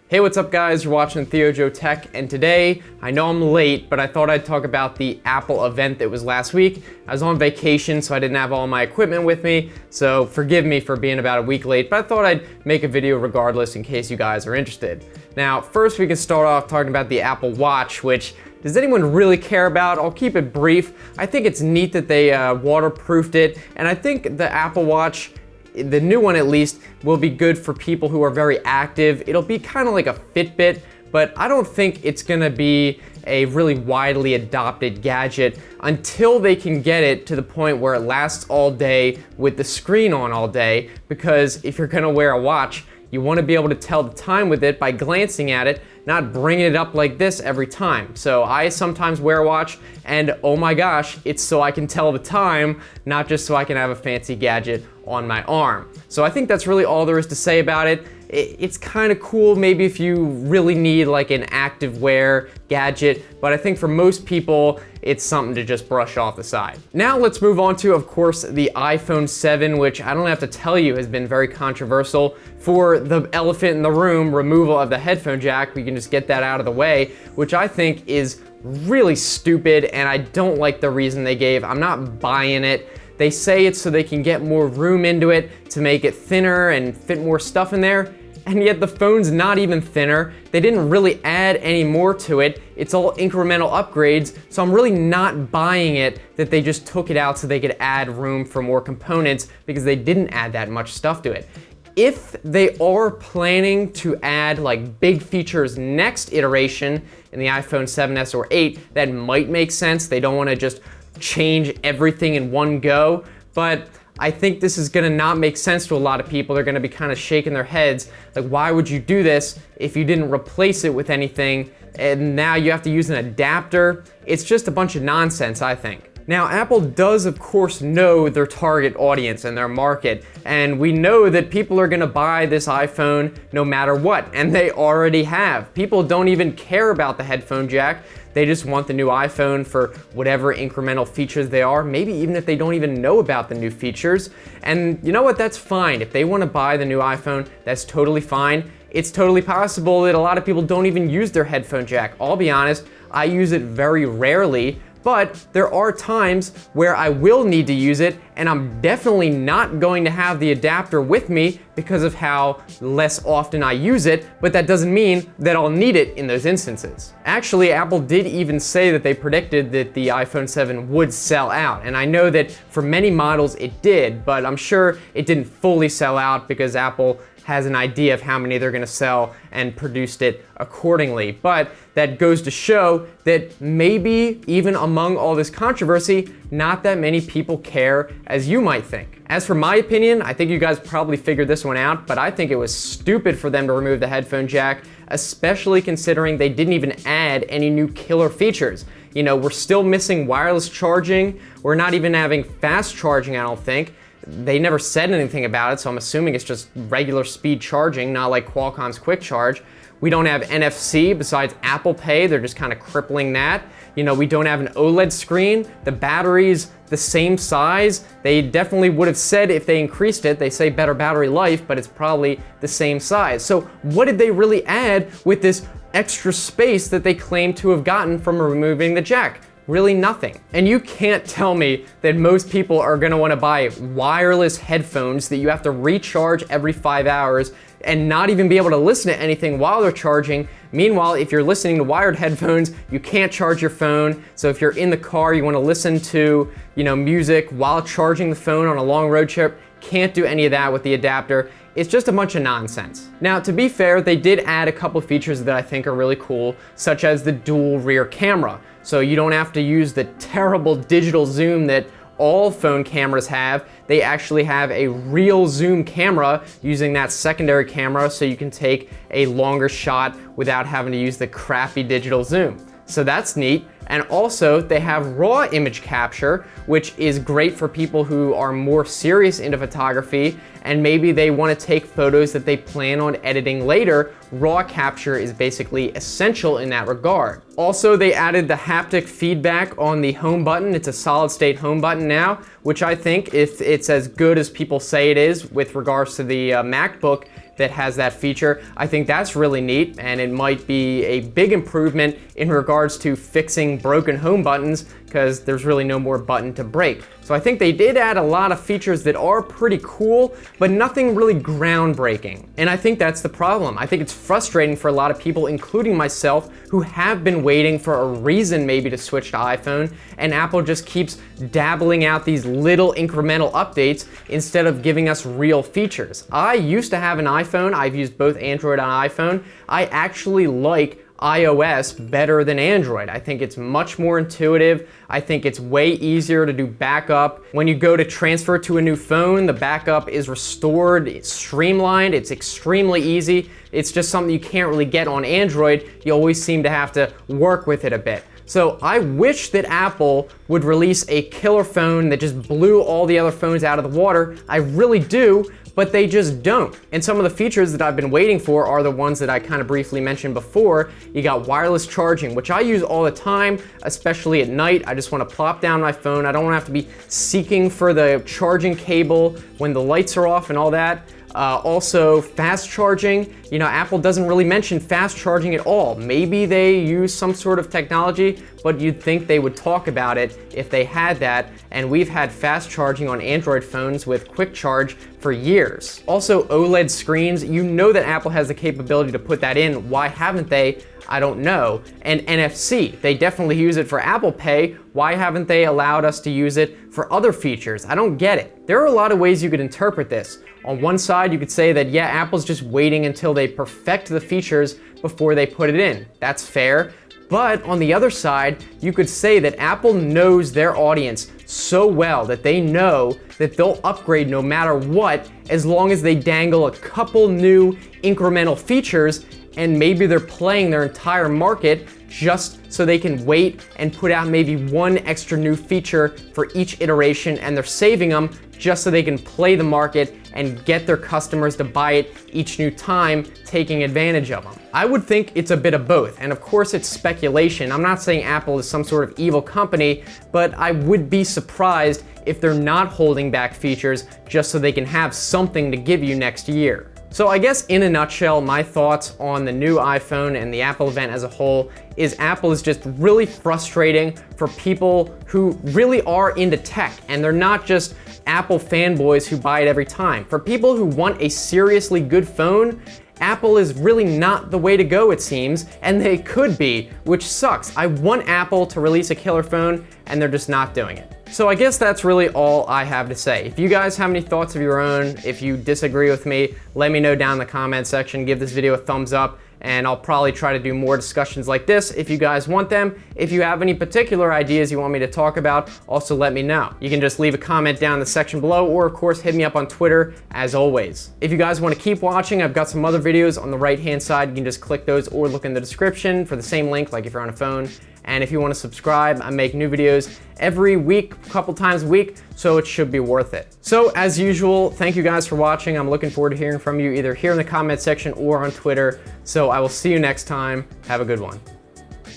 Hey, what's up guys? You're watching Theo Joe Tech, and today, I know I'm late, but I thought I'd talk about the Apple event that was last week. I was on vacation, so I didn't have all my equipment with me, so forgive me for being about a week late, but I thought I'd make a video regardless in case you guys are interested. Now, first we can start off talking about the Apple Watch, which does anyone really care about? I'll keep it brief. I think it's neat that they waterproofed it, and I think the Apple Watch, the new one at least, will be good for people who are very active. It'll be kind of like a Fitbit, but I don't think it's gonna be a really widely adopted gadget until they can get it to the point where it lasts all day with the screen on all day, because if you're gonna wear a watch, you want to be able to tell the time with it by glancing at it, not bringing it up like this every time. So I sometimes wear a watch, and oh my gosh, it's so I can tell the time, not just so I can have a fancy gadget on my arm. So I think that's really all there is to say about it. It's kind of cool maybe if you really need like an active wear gadget, but I think for most people, it's something to just brush off the side. Now let's move on to, of course, the iPhone 7, which I don't have to tell you has been very controversial. For the elephant in the room, removal of the headphone jack, we can just get that out of the way, which I think is really stupid, and I don't like the reason they gave. I'm not buying it. They say it's so they can get more room into it to make it thinner and fit more stuff in there, and yet the phone's not even thinner. They didn't really add any more to it. It's all incremental upgrades, so I'm really not buying it that they just took it out so they could add room for more components, because they didn't add that much stuff to it. If they are planning to add like big features next iteration in the iPhone 7s or 8, that might make sense. They don't want to just change everything in one go, but I think this is gonna not make sense to a lot of people. They're gonna be kind of shaking their heads, like, why would you do this if you didn't replace it with anything, and now you have to use an adapter? It's just a bunch of nonsense, I think. Now, Apple does, of course, know their target audience and their market, and we know that people are gonna buy this iPhone no matter what, and they already have. People don't even care about the headphone jack. They just want the new iPhone for whatever incremental features they are, maybe even if they don't even know about the new features. And you know what, that's fine. If they wanna buy the new iPhone, that's totally fine. It's totally possible that a lot of people don't even use their headphone jack. I'll be honest, I use it very rarely, but there are times where I will need to use it, and I'm definitely not going to have the adapter with me because of how less often I use it, but that doesn't mean that I'll need it in those instances. Actually, Apple did even say that they predicted that the iPhone 7 would sell out, and I know that for many models it did, but I'm sure it didn't fully sell out because Apple has an idea of how many they're gonna sell and produced it accordingly. But that goes to show that maybe even among all this controversy, not that many people care as you might think. As for my opinion, I think you guys probably figured this one out, but I think it was stupid for them to remove the headphone jack, especially considering they didn't even add any new killer features. You know, we're still missing wireless charging. We're not even having fast charging, I don't think. They never said anything about it, so I'm assuming it's just regular speed charging, not like Qualcomm's Quick Charge. We don't have NFC besides Apple Pay. They're just kind of crippling that. You know, we don't have an OLED screen. The battery's the same size. They definitely would have said if they increased it, they say better battery life, but it's probably the same size. So what did they really add with this extra space that they claim to have gotten from removing the jack? Really nothing. And you can't tell me that most people are gonna wanna buy wireless headphones that you have to recharge every 5 hours and not even be able to listen to anything while they're charging. Meanwhile, if you're listening to wired headphones, you can't charge your phone. So if you're in the car, you wanna listen to, music while charging the phone on a long road trip, can't do any of that with the adapter. It's just a bunch of nonsense. Now, to be fair, they did add a couple features that I think are really cool, such as the dual rear camera. So you don't have to use the terrible digital zoom that all phone cameras have. They actually have a real zoom camera using that secondary camera, so you can take a longer shot without having to use the crappy digital zoom. So that's neat. And also they have raw image capture, which is great for people who are more serious into photography and maybe they want to take photos that they plan on editing later. Raw capture is basically essential in that regard. Also, they added the haptic feedback on the home button. It's a solid state home button now, which I think if it's as good as people say it is with regards to the MacBook, that has that feature. I think that's really neat, and it might be a big improvement in regards to fixing broken home buttons, because there's really no more button to break. So I think they did add a lot of features that are pretty cool, but nothing really groundbreaking. And I think that's the problem. I think it's frustrating for a lot of people, including myself, who have been waiting for a reason maybe to switch to iPhone, and Apple just keeps dabbling out these little incremental updates instead of giving us real features. I used to have an iPhone. I've used both Android and iPhone. I actually like iOS better than Android. I think it's much more intuitive. I think it's way easier to do backup. When you go to transfer to a new phone, the backup is restored, it's streamlined, it's extremely easy. It's just something you can't really get on Android. You always seem to have to work with it a bit. So I wish that Apple would release a killer phone that just blew all the other phones out of the water. I really do, but they just don't. And some of the features that I've been waiting for are the ones that I kind of briefly mentioned before. You got wireless charging, which I use all the time, especially at night. I just want to plop down my phone. I don't want to have to be seeking for the charging cable when the lights are off and all that. Also, fast charging. You know, Apple doesn't really mention fast charging at all. Maybe they use some sort of technology, but you'd think they would talk about it if they had that. And we've had fast charging on Android phones with quick charge for years. Also, OLED screens. You know that Apple has the capability to put that in. Why haven't they? I don't know. And NFC, they definitely use it for Apple Pay. Why haven't they allowed us to use it for other features? I don't get it. There are a lot of ways you could interpret this. On one side, you could say that, yeah, Apple's just waiting until they perfect the features before they put it in. That's fair. But on the other side, you could say that Apple knows their audience so well that they know that they'll upgrade no matter what, as long as they dangle a couple new incremental features, and maybe they're playing their entire market just so they can wait and put out maybe one extra new feature for each iteration, and they're saving them just so they can play the market and get their customers to buy it each new time, taking advantage of them. I would think it's a bit of both, and of course it's speculation. I'm not saying Apple is some sort of evil company, but I would be surprised if they're not holding back features just so they can have something to give you next year. So I guess in a nutshell, my thoughts on the new iPhone and the Apple event as a whole is Apple is just really frustrating for people who really are into tech, and they're not just Apple fanboys who buy it every time. For people who want a seriously good phone, Apple is really not the way to go, it seems, and they could be, which sucks. I want Apple to release a killer phone, and they're just not doing it. So I guess that's really all I have to say. If you guys have any thoughts of your own, if you disagree with me, let me know down in the comment section. Give this video a thumbs up, and I'll probably try to do more discussions like this if you guys want them. If you have any particular ideas you want me to talk about, also let me know. You can just leave a comment down in the section below, or of course hit me up on Twitter as always. If you guys want to keep watching, I've got some other videos on the right hand side. You can just click those or look in the description for the same link, like if you're on a phone. And if you want to subscribe, I make new videos every week, a couple times a week, so it should be worth it. So as usual, thank you guys for watching. I'm looking forward to hearing from you either here in the comment section or on Twitter. So I will see you next time. Have a good one.